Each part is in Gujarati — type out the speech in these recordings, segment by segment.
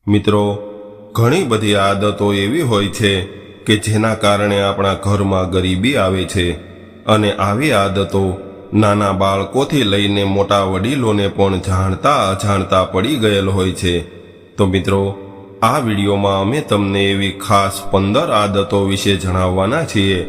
મિત્રો, ઘણી બધી આદતો એવી હોય છે કે જેના કારણે આપણા ઘરમાં ગરીબી આવે છે અને આવી આદતો નાના બાળકોથી લઈને મોટા વડીલોને પણ જાણતા અજાણતા પડી ગયેલ હોય છે। તો મિત્રો, આ વિડીયોમાં અમે તમને એવી ખાસ 15 આદતો વિશે જણાવવાના છીએ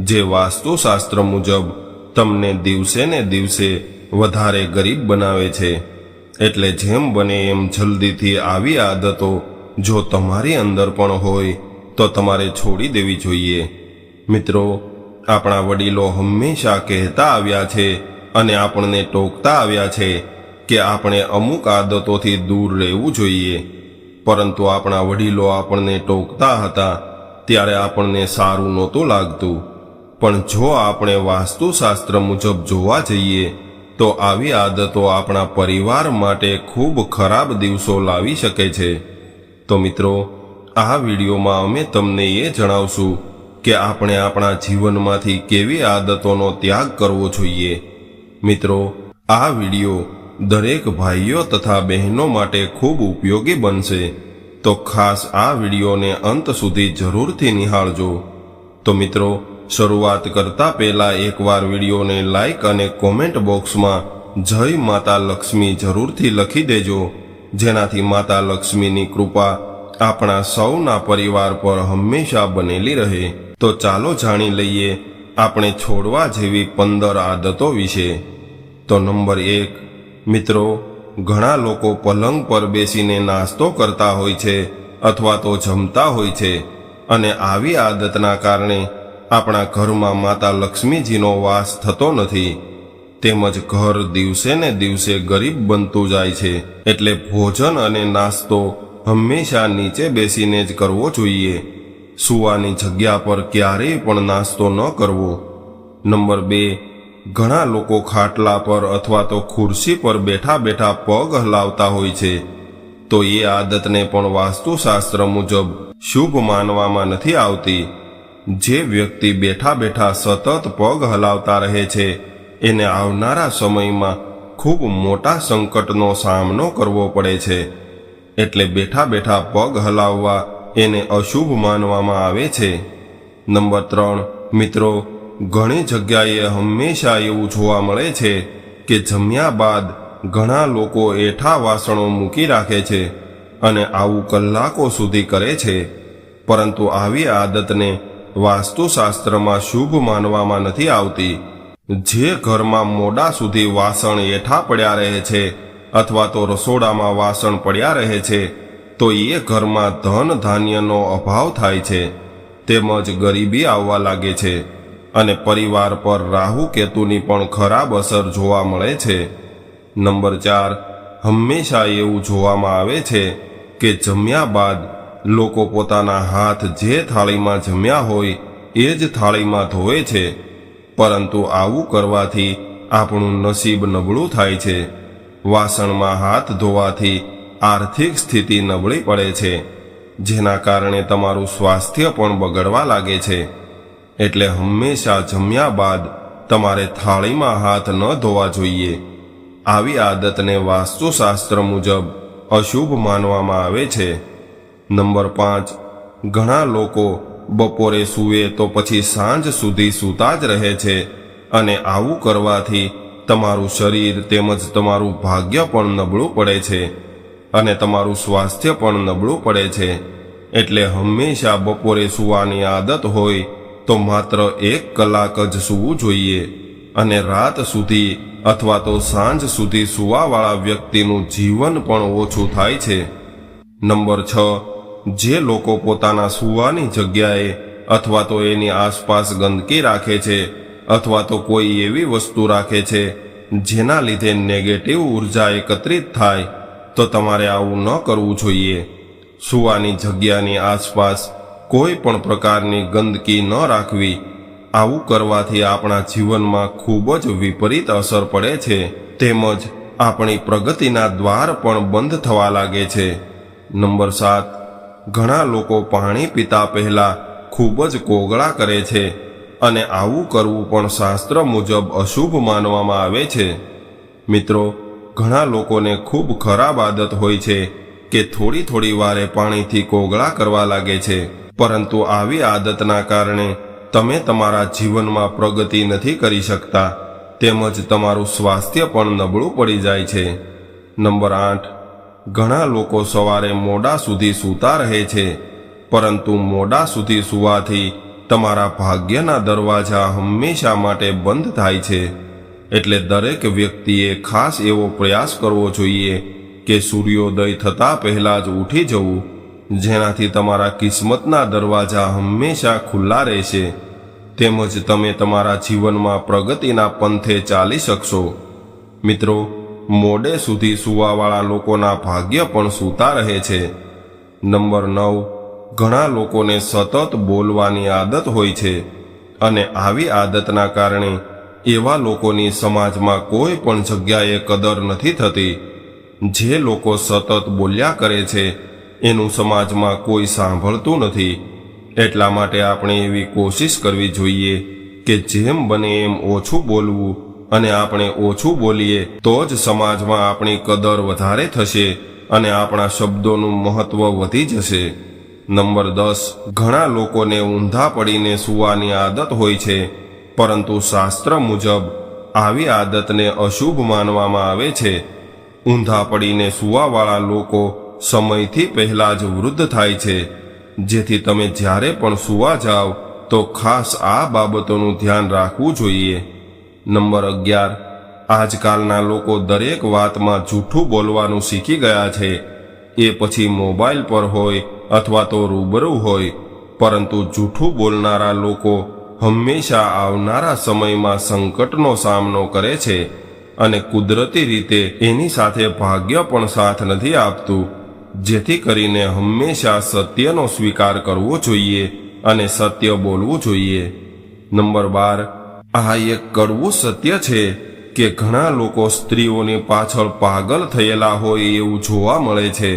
જે વાસ્તુશાસ્ત્ર મુજબ તમને દિવસે ને દિવસે વધારે ગરીબ બનાવે છે। એટલે જેમ બને એમ જલ્દીથી આવી આદતો જો તમારી અંદર પણ હોય તો તમારે છોડી દેવી જોઈએ। મિત્રો, આપણા વડીલો હંમેશા કહેતા આવ્યા છે અને આપણને ટોકતા આવ્યા છે કે આપણે અમુક આદતોથી દૂર રહેવું જોઈએ, પરંતુ આપણા વડીલો આપણને ટોકતા હતા ત્યારે આપણને સારું નહોતું લાગતું। પણ જો આપણે વાસ્તુશાસ્ત્ર મુજબ જોવા જઈએ તો આવી આદતો આપણા પરિવાર માટે ખૂબ ખરાબ દિવસો લાવી શકે છે। તો મિત્રો, આ વિડીયોમાં અમે તમને એ જણાવશું કે આપણે આપણા જીવનમાંથી કેવી આદતોનો ત્યાગ કરવો જોઈએ। મિત્રો, આ વિડીયો દરેક ભાઈઓ તથા બહેનો માટે ખૂબ ઉપયોગી બનશે, તો ખાસ આ વિડીયોને અંત સુધી જરૂરથી નિહાળજો। તો મિત્રો, શરૂઆત કરતા પહેલા એકવાર વિડીયોને લાઈક અને કોમેન્ટ બોક્સમાં જય માતા લક્ષ્મી જરૂરથી લખી દેજો, જેનાથી માતા લક્ષ્મીની કૃપા આપણા સૌના પરિવાર પર હંમેશા બનેલી રહે। તો ચાલો જાણી લઈએ આપણે છોડવા જેવી 15 આદતો વિશે। તો નંબર 1, મિત્રો, ઘણા લોકો પલંગ પર બેસીને નાસ્તો કરતા હોય છે અથવા તો જમતા હોય છે અને આવી આદતના કારણે આપણા ઘરમાં માતા લક્ષ્મીજીનો વાસ થતો નથી, તેમજ ઘર દિવસે ને દિવસે ગરીબ બનતું જાય છે। એટલે ભોજન અને નાસ્તો હંમેશા નીચે બેસીને જ કરવો જોઈએ, સૂવાની જગ્યા પર ક્યારેય પણ નાસ્તો ન કરવો। નંબર 2, ઘણા લોકો ખાટલા પર અથવા તો ખુરશી પર બેઠા બેઠા પગ હલાવતા હોય છે, તો એ આદતને પણ વાસ્તુશાસ્ત્ર મુજબ શુભ માનવામાં નથી આવતી। જે વ્યક્તિ બેઠા બેઠા સતત પગ હલાવતા રહે છે એને આવનારા સમયમાં ખૂબ મોટા સંકટનો સામનો કરવો પડે છે। એટલે બેઠા બેઠા પગ હલાવવા એને અશુભ માનવામાં આવે છે। નંબર 3, મિત્રો, ઘણી જગ્યાએ હંમેશા એવું જોવા મળે છે કે જમ્યા બાદ ઘણા લોકો એઠા વાસણો મૂકી રાખે છે અને આવું કલાકો સુધી કરે છે, પરંતુ આવી આદતને વાસ્તુશાસ્ત્રમાં શુભ માનવામાં નથી આવતી। જે ઘરમાં મોડા સુધી વાસણ એઠા પડ્યા રહે છે અથવા તો રસોડામાં વાસણ પડ્યા રહે છે, તો એ ઘરમાં ધન ધાન્યનો અભાવ થાય છે, તેમજ ગરીબી આવવા લાગે છે અને પરિવાર પર રાહુ કેતુની પણ ખરાબ અસર જોવા મળે છે। નંબર 4, હંમેશા એવું જોવામાં આવે છે કે જમ્યા બાદ લોકો પોતાના હાથ જે થાળીમાં જમ્યા હોય એ જ થાળીમાં ધોવે છે, પરંતુ આવું કરવાથી આપણું નસીબ નબળું થાય છે। વાસણમાં હાથ ધોવાથી આર્થિક સ્થિતિ નબળી પડે છે, જેના કારણે તમારું સ્વાસ્થ્ય પણ બગડવા લાગે છે। એટલે હંમેશા જમ્યા બાદ તમારે થાળીમાં હાથ ન ધોવા જોઈએ। આવી આદતને વાસ્તુશાસ્ત્ર મુજબ અશુભ માનવામાં આવે છે। નંબર 5, ઘણા લોકો બપોરે સૂવે તો પછી સાંજ સુધી સૂતા જ રહે છે અને આવું કરવાથી તમારું શરીર તેમજ તમારું ભાગ્ય પણ નબળું પડે છે અને તમારું સ્વાસ્થ્ય પણ નબળું પડે છે। એટલે હંમેશા બપોરે સૂવાની આદત હોય તો માત્ર 1 કલાક જ સૂવું જોઈએ અને રાત સુધી અથવા તો સાંજ સુધી સૂવાવાળા વ્યક્તિનું જીવન પણ ઓછું થાય છે। નંબર 6, જે લોકો પોતાના સૂવાની જગ્યાએ અથવા તો એની આસપાસ ગંદકી રાખે છે અથવા તો કોઈ એવી વસ્તુ રાખે છે જેના લીધે નેગેટિવ ઉર્જા એકત્રિત થાય, તો તમારે આવું ન કરવું જોઈએ। સૂવાની જગ્યાની આસપાસ કોઈ પણ પ્રકારની ગંદકી ન રાખવી। આવું કરવાથી આપણા જીવનમાં ખૂબ જ વિપરીત અસર પડે છે, તેમજ આપણી પ્રગતિના દ્વાર પણ બંધ થવા લાગે છે। નંબર 7, ઘણા લોકો પાણી પીતા પહેલા ખૂબ જ કોગળા કરે છે અને આવું કરવું પણ શાસ્ત્ર મુજબ અશુભ માનવામાં આવે છે। મિત્રો, ઘણા લોકોને ખૂબ ખરાબ આદત હોય છે કે થોડી થોડી વારે પાણીથી કોગળા કરવા લાગે છે, પરંતુ આવી આદતના કારણે તમે તમારા જીવનમાં પ્રગતિ નથી કરી શકતા, તેમજ તમારું સ્વાસ્થ્ય પણ નબળું પડી જાય છે. નંબર 8, ઘણા લોકો સવારે મોડા સુધી સૂતા રહે છે, પરંતુ મોડા સુધી સૂવાથી તમારા ભાગ્યના દરવાજા હંમેશા માટે બંધ થાય છે. એટલે દરેક વ્યક્તિએ ખાસ એવો પ્રયાસ કરવો જોઈએ કે સૂર્યોદય થતાં પહેલાં જ ઉઠી જવું, જેનાથી તમારા કિસ્મતના દરવાજા હંમેશા ખુલ્લા રહેશે, તેમજ તમે તમારા જીવનમાં પ્રગતિના પંથે ચાલી શકશો. મિત્રો, મોડે સુધી સૂવાવાળા લોકોના ભાગ્ય પણ સૂતા રહે છે. નંબર 9, ઘણા લોકોને સતત બોલવાની આદત હોય છે, અને આવી આદતના કારણે એવા લોકોની સમાજમાં કોઈ પણ જગ્યાએ કદર નથી થતી. જે લોકો સતત બોલ્યા કરે છે એનું સમાજમાં કોઈ સાંભળતું નથી. એટલા માટે આપણે એવી કોશિશ કરવી જોઈએ કે જેમ બને એમ ઓછું બોલવું, અને આપણે ઓછું બોલીએ તો જ સમાજમાં આપણી કદર વધારે થશે અને આપણા શબ્દોનું મહત્વ વધી જશે. નંબર 10, ઘણા લોકોને ઊંધા પડીને સૂવાની આદત હોય છે, પરંતુ શાસ્ત્ર મુજબ આવી આદતને અશુભ માનવામાં આવે છે. ઊંધા પડીને સૂવાવાળા લોકો સમયથી પહેલાં જ વૃદ્ધ થાય છે, જેથી તમે જ્યારે પણ સૂવા જાઓ તો ખાસ આ બાબતોનું ધ્યાન રાખવું જોઈએ. નંબર 11, આજકાલના લોકો દરેક વાતમાં જૂઠું બોલવાનું શીખી ગયા છે, એ પછી મોબાઈલ પર હોય અથવા તો રૂબરૂ હોય, પરંતુ જૂઠું બોલનારા લોકો હંમેશા આવનારા સમયમાં સંકટનો સામનો કરે છે, અને કુદરતી રીતે એની સાથે ભાગ્ય પણ સાથ નથી આપતું. જેથી કરીને હંમેશા સત્યનો સ્વીકાર કરવો જોઈએ અને સત્ય બોલવું જોઈએ. નંબર 12, આ એક કડવું સત્ય છે કે ઘણા લોકો સ્ત્રીઓની પાછળ પાગલ થયેલા હોય એવું જોવા મળે છે,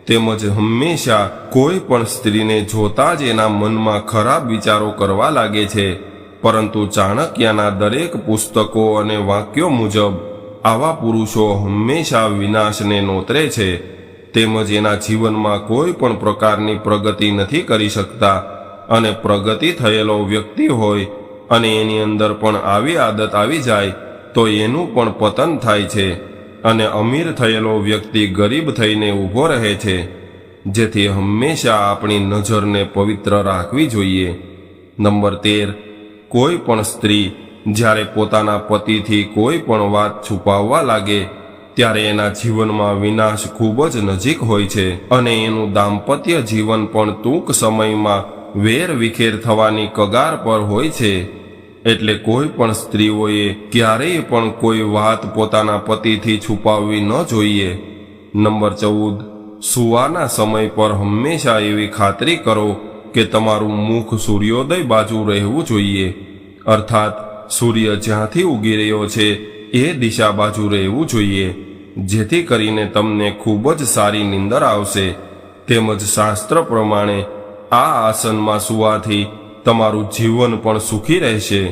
તેમજ હંમેશા કોઈ પણ સ્ત્રીને જોતા જ એના મનમાં ખરાબ વિચારો કરવા લાગે છે. પરંતુ ચાણક્યના દરેક પુસ્તકો અને વાક્યો મુજબ આવા પુરુષો હંમેશા વિનાશને નોતરે છે, તેમજ એના જીવનમાં કોઈ પણ પ્રકારની પ્રગતિ નથી કરી શકતા. અને પ્રગતિ થયેલો વ્યક્તિ હોય અને એની અંદર પણ આવી આદત આવી જાય તો એનું પણ પતન થાય છે, અને અમીર થયેલો વ્યક્તિ ગરીબ થઈને ઊભો રહે છે. જેથી હંમેશા આપણી નજરને પવિત્ર રાખવી જોઈએ. નંબર 13, કોઈ પણ સ્ત્રી જ્યારે પોતાના પતિથી કોઈ પણ વાત છુપાવવા લાગે ત્યારે એના જીવનમાં વિનાશ ખૂબ જ નજીક હોય છે, અને એનું દાંપત્ય જીવન પણ ટૂંક સમયમાં વેર વિખેર થવાની કગાર પર હોય છે. એટલે કોઈ પણ સ્ત્રીઓએ ક્યારેય પણ કોઈ વાત પોતાના પતિથી છુપાવવી ન જોઈએ. નંબર 14, સૂવાના સમય પર હંમેશા એવી ખાતરી કરો કે તમારું મુખ સૂર્યોદય બાજુ રહેવું જોઈએ, અર્થાત સૂર્ય જ્યાંથી ઉગી રહ્યો છે એ દિશા બાજુ રહેવું જોઈએ, જેથી કરીને તમને ખૂબ જ સારી નીંદર આવશે. તેમજ શાસ્ત્ર પ્રમાણે આ આસનમાં સૂવાથી તમારું જીવન પણ સુખી રહેશે,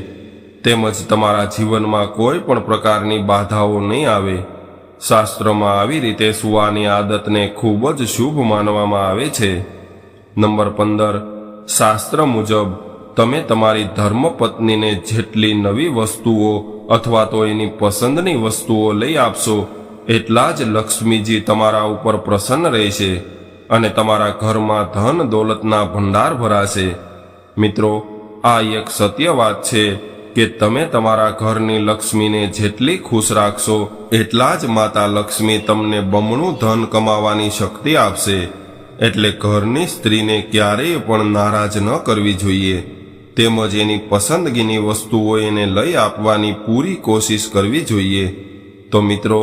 તેમજ તમારા જીવનમાં કોઈ પણ પ્રકારની બાધાઓ નહીં આવે. શાસ્ત્રમાં આવી રીતે સૂવાની આદતને ખૂબ જ શુભ માનવામાં આવે છે. નંબર 15, શાસ્ત્ર મુજબ તમે તમારી ધર્મપત્નીને જેટલી નવી વસ્તુઓ અથવા તો એની પસંદની વસ્તુઓ લઈ આપશો એટલા જ લક્ષ્મીજી તમારા ઉપર પ્રસન્ન રહેશે, અને તમારા ઘરમાં ધન દોલતના ભંડાર ભરાશે. મિત્રો, આ એક સત્ય વાત છે કે તમે તમારા ઘરની લક્ષ્મીને જેટલી ખુશ રાખશો એટલા જ માતા લક્ષ્મી તમને બમણું ધન કમાવાની શક્તિ આપશે. એટલે ઘરની સ્ત્રીને ક્યારેય પણ નારાજ ન કરવી જોઈએ, તેમજ એની પસંદગીની વસ્તુઓ એને લઈ આપવાની પૂરી કોશિશ કરવી જોઈએ. તો મિત્રો,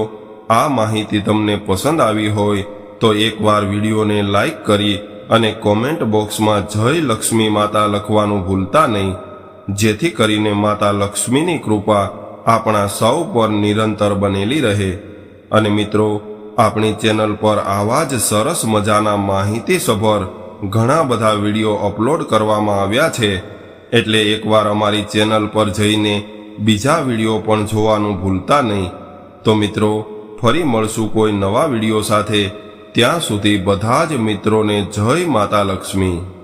આ માહિતી તમને પસંદ આવી હોય તો એકવાર વિડીયોને લાઈક કરી અને કોમેન્ટ બોક્સમાં જય લક્ષ્મી માતા લખવાનું ભૂલતા નહીં, જેથી કરીને માતા લક્ષ્મીની કૃપા આપણા સૌ પર નિરંતર બનેલી રહે. અને મિત્રો, આપણી ચેનલ પર આવા જ સરસ મજાના માહિતીસભર ઘણા બધા વિડીયો અપલોડ કરવામાં આવ્યા છે, એટલે એકવાર અમારી ચેનલ પર જઈને બીજા વિડીયો પણ જોવાનું ભૂલતા નહીં. તો મિત્રો, ફરી મળશું કોઈ નવા વિડીયો સાથે. ત્યાં સુધી બધા જ મિત્રોને જય માતા લક્ષ્મી.